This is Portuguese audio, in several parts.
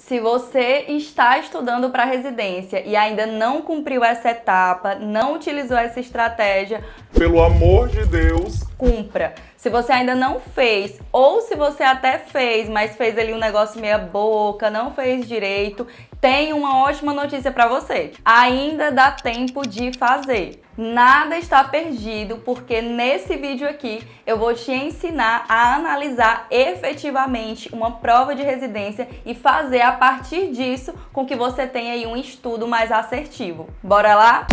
se você está estudando para residência e ainda não cumpriu essa etapa, não utilizou essa estratégia, pelo amor de Deus, cumpra. Se você ainda não fez, ou se você até fez, mas fez ali um negócio meia boca, não fez direito, tem uma ótima notícia para você. Ainda dá tempo de fazer. Nada está perdido, porque nesse vídeo aqui eu vou te ensinar a analisar efetivamente uma prova de residência e fazer a partir disso com que você tenha aí um estudo mais assertivo. Bora lá?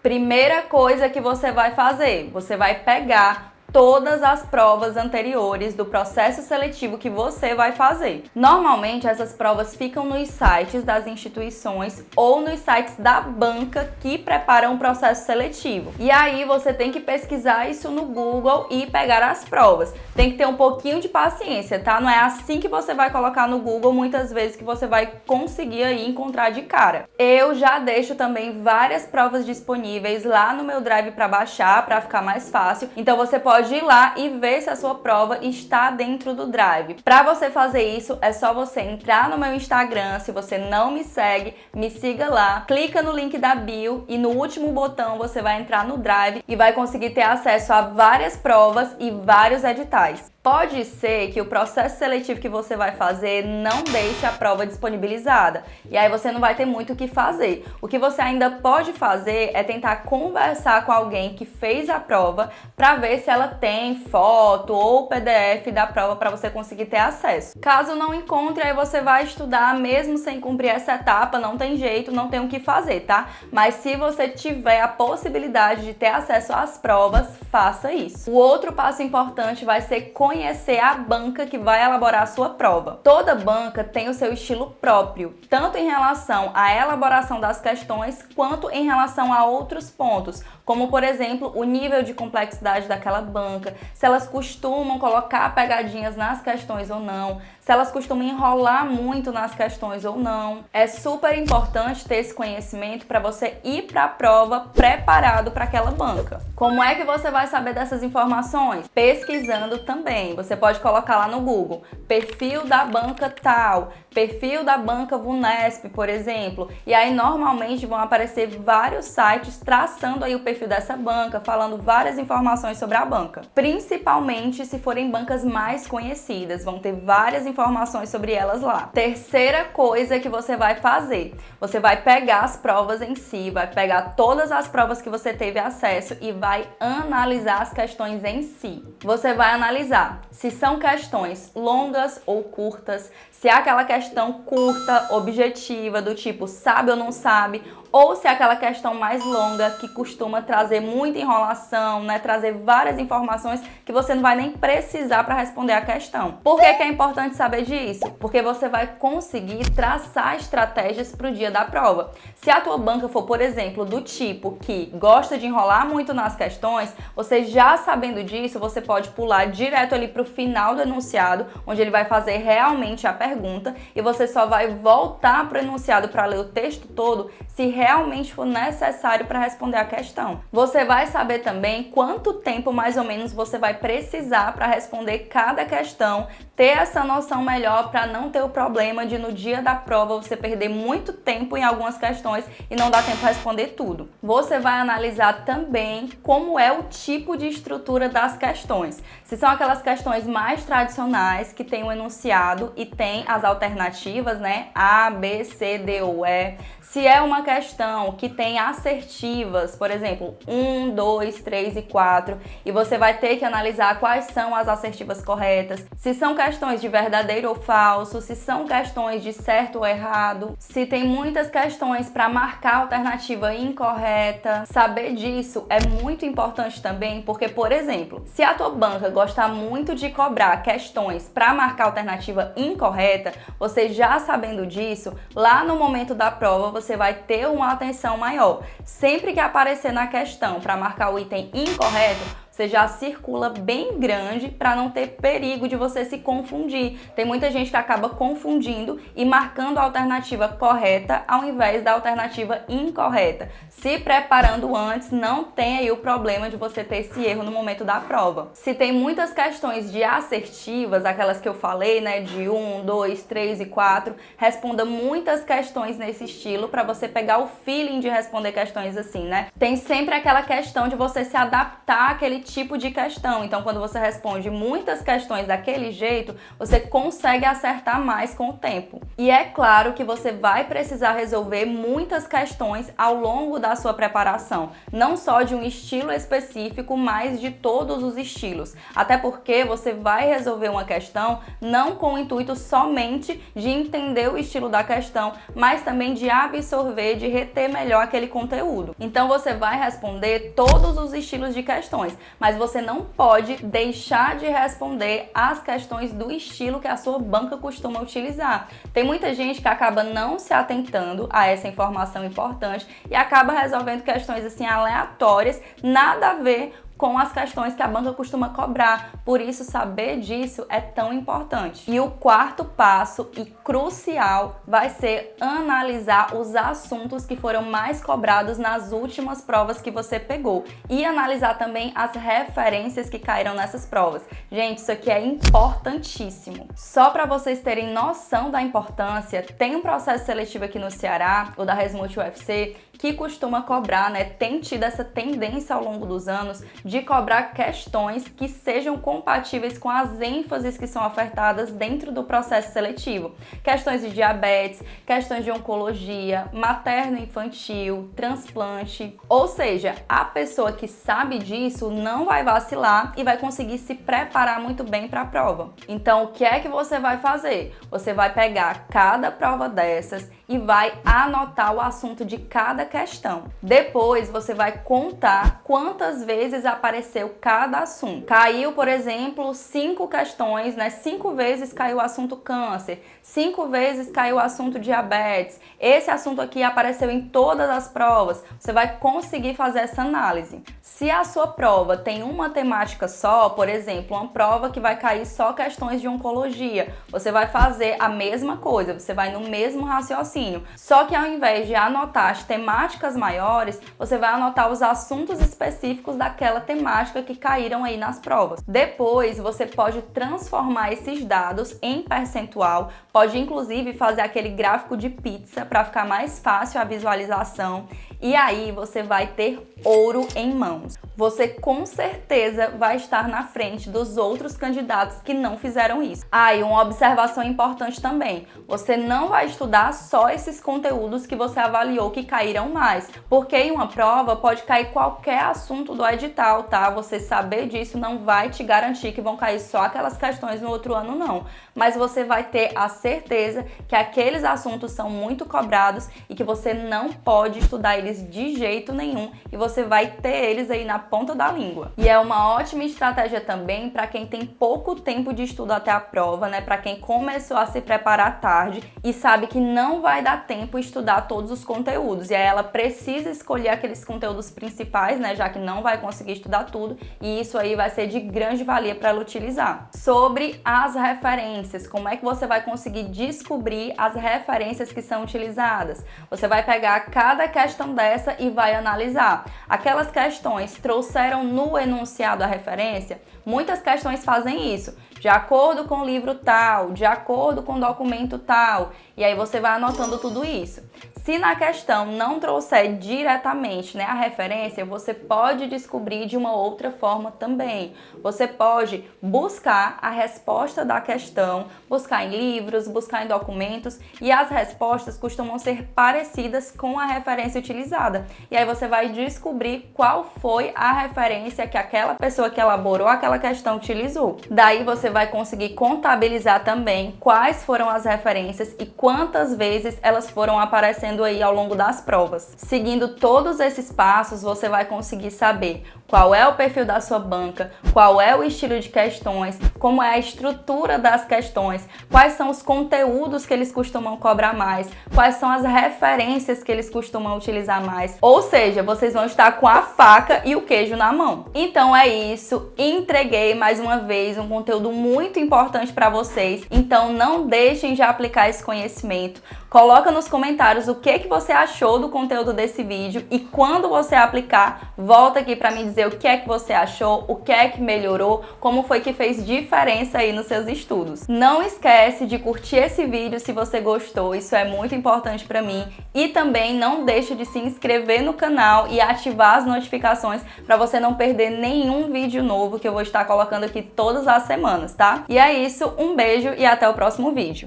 Primeira coisa que você vai fazer, você vai pegar todas as provas anteriores do processo seletivo que você vai fazer. Normalmente essas provas ficam nos sites das instituições ou nos sites da banca que preparam o processo seletivo. E aí você tem que pesquisar isso no Google e pegar as provas. Tem que ter um pouquinho de paciência, tá? Não é assim que você vai colocar no Google muitas vezes que você vai conseguir aí encontrar de cara. Eu já deixo também várias provas disponíveis lá no meu Drive para baixar, para ficar mais fácil. Então você pode ir lá e ver se a sua prova está dentro do Drive. Para você fazer isso, é só você entrar no meu Instagram. Se você não me segue, me siga lá. Clica no link da bio e no último botão você vai entrar no Drive e vai conseguir ter acesso a várias provas e vários editais. Pode ser que o processo seletivo que você vai fazer não deixe a prova disponibilizada e aí você não vai ter muito o que fazer. O que você ainda pode fazer é tentar conversar com alguém que fez a prova para ver se ela tem foto ou PDF da prova para você conseguir ter acesso. Caso não encontre, aí você vai estudar mesmo sem cumprir essa etapa, não tem jeito, não tem o que fazer, tá? Mas se você tiver a possibilidade de ter acesso às provas, faça isso. O outro passo importante vai ser conhecer a banca que vai elaborar a sua prova. Toda banca tem o seu estilo próprio, tanto em relação à elaboração das questões, quanto em relação a outros pontos, como por exemplo, o nível de complexidade daquela banca, se elas costumam colocar pegadinhas nas questões ou não, se elas costumam enrolar muito nas questões ou não. É super importante ter esse conhecimento para você ir para a prova preparado para aquela banca. Como é que você vai saber dessas informações? Pesquisando também. Você pode colocar lá no Google, perfil da banca tal, perfil da banca VUNESP, por exemplo. E aí normalmente vão aparecer vários sites traçando aí o perfil dessa banca, falando várias informações sobre a banca. Principalmente se forem bancas mais conhecidas, vão ter várias informações sobre elas lá. Terceira coisa que você vai fazer, você vai pegar as provas em si, vai pegar todas as provas que você teve acesso e vai analisar as questões em si. Você vai analisar se são questões longas ou curtas, se é aquela questão curta, objetiva, do tipo sabe ou não sabe, ou se é aquela questão mais longa que costuma trazer muita enrolação, né? Trazer várias informações que você não vai nem precisar para responder a questão. Por que que é importante saber disso? Porque você vai conseguir traçar estratégias para o dia da prova. Se a tua banca for, por exemplo, do tipo que gosta de enrolar muito nas questões, você já sabendo disso, você pode pular direto ali para o final do enunciado, onde ele vai fazer realmente a pergunta e você só vai voltar para o enunciado para ler o texto todo se realmente for necessário para responder a questão. Você vai saber também quanto tempo mais ou menos você vai precisar para responder cada questão, ter essa noção melhor para não ter o problema de no dia da prova você perder muito tempo em algumas questões e não dar tempo para responder tudo. Você vai analisar também como é o tipo de estrutura das questões. Se são aquelas questões mais tradicionais que tem um enunciado e tem as alternativas, né? A, B, C, D ou E. Se é uma questão que tem assertivas, por exemplo, 1, 2, 3 e 4, e você vai ter que analisar quais são as assertivas corretas, se são questões de verdadeiro ou falso, se são questões de certo ou errado, se tem muitas questões para marcar a alternativa incorreta. Saber disso é muito importante também, porque, por exemplo, se a tua banca gostar muito de cobrar questões para marcar a alternativa incorreta, você já sabendo disso, lá no momento da prova você vai ter uma atenção maior. Sempre que aparecer na questão para marcar o item incorreto, você já circula bem grande para não ter perigo de você se confundir. Tem muita gente que acaba confundindo e marcando a alternativa correta ao invés da alternativa incorreta. Se preparando antes, não tem aí o problema de você ter esse erro no momento da prova. Se tem muitas questões de assertivas, aquelas que eu falei, né, de 1, 2, 3 e 4, responda muitas questões nesse estilo para você pegar o feeling de responder questões assim, né? Tem sempre aquela questão de você se adaptar àquele tipo de questão. Então, quando você responde muitas questões daquele jeito, você consegue acertar mais com o tempo. E é claro que você vai precisar resolver muitas questões ao longo da sua preparação, não só de um estilo específico, mas de todos os estilos. Até porque você vai resolver uma questão não com o intuito somente de entender o estilo da questão, mas também de absorver, de reter melhor aquele conteúdo. Então você vai responder todos os estilos de questões, mas você não pode deixar de responder as questões do estilo que a sua banca costuma utilizar. Tem muita gente que acaba não se atentando a essa informação importante e acaba resolvendo questões assim aleatórias, nada a ver com as questões que a banca costuma cobrar. Por isso, saber disso é tão importante. E o quarto passo e crucial vai ser analisar os assuntos que foram mais cobrados nas últimas provas que você pegou e analisar também as referências que caíram nessas provas. Gente, isso aqui é importantíssimo. Só para vocês terem noção da importância, tem um processo seletivo aqui no Ceará, o da Resmute UFC, que costuma cobrar, né, tem tido essa tendência ao longo dos anos de cobrar questões que sejam compatíveis com as ênfases que são ofertadas dentro do processo seletivo. Questões de diabetes, questões de oncologia, materno-infantil, transplante. Ou seja, a pessoa que sabe disso não vai vacilar e vai conseguir se preparar muito bem para a prova. Então, o que é que você vai fazer? Você vai pegar cada prova dessas e vai anotar o assunto de cada questão. Depois você vai contar quantas vezes apareceu cada assunto. Caiu, por exemplo, 5 questões, né? 5 vezes caiu o assunto câncer, 5 vezes caiu o assunto diabetes. Esse assunto aqui apareceu em todas as provas. Você vai conseguir fazer essa análise. Se a sua prova tem uma temática só, por exemplo, uma prova que vai cair só questões de oncologia, você vai fazer a mesma coisa, você vai no mesmo raciocínio. Só que ao invés de anotar as temáticas maiores, você vai anotar os assuntos específicos daquela temática que caíram aí nas provas. Depois, você pode transformar esses dados em percentual, pode inclusive fazer aquele gráfico de pizza para ficar mais fácil a visualização. E aí você vai ter ouro em mãos. Você com certeza vai estar na frente dos outros candidatos que não fizeram isso. E uma observação importante também. Você não vai estudar só esses conteúdos que você avaliou que caíram mais, porque em uma prova pode cair qualquer assunto do edital, tá? Você saber disso não vai te garantir que vão cair só aquelas questões no outro ano, não. Mas você vai ter a certeza que aqueles assuntos são muito cobrados e que você não pode estudar eles de jeito nenhum e você vai ter eles aí na ponta da língua. E é uma ótima estratégia também para quem tem pouco tempo de estudo até a prova, né? Para quem começou a se preparar tarde e sabe que não vai dar tempo estudar todos os conteúdos. E aí ela precisa escolher aqueles conteúdos principais, né? Já que não vai conseguir estudar tudo, e isso aí vai ser de grande valia para ela utilizar. Sobre as referências, como é que você vai conseguir descobrir as referências que são utilizadas? Você vai pegar cada questão dessa e vai analisar. Aquelas questões trouxeram no enunciado a referência? Muitas questões fazem isso, de acordo com o livro tal, de acordo com o documento tal, e aí você vai anotando tudo isso. Se na questão não trouxer diretamente, né, a referência, você pode descobrir de uma outra forma também. Você pode buscar a resposta da questão, buscar em livros, buscar em documentos, e as respostas costumam ser parecidas com a referência utilizada. E aí você vai descobrir qual foi a referência que aquela pessoa que elaborou aquela questão utilizou. Daí você vai conseguir contabilizar também quais foram as referências e quantas vezes elas foram aparecendo fazendo aí ao longo das provas. Seguindo todos esses passos, você vai conseguir saber qual é o perfil da sua banca, qual é o estilo de questões, como é a estrutura das questões, quais são os conteúdos que eles costumam cobrar mais, quais são as referências que eles costumam utilizar mais. Ou seja, vocês vão estar com a faca e o queijo na mão. Então é isso, entreguei mais uma vez um conteúdo muito importante para vocês. Então não deixem de aplicar esse conhecimento. Coloca nos comentários o que você achou do conteúdo desse vídeo e quando você aplicar, volta aqui para me dizer o que é que você achou, o que é que melhorou, como foi que fez diferença aí nos seus estudos. Não esquece de curtir esse vídeo se você gostou, isso é muito importante para mim. E também não deixe de se inscrever no canal e ativar as notificações para você não perder nenhum vídeo novo que eu vou estar colocando aqui todas as semanas, tá? E é isso, um beijo e até o próximo vídeo.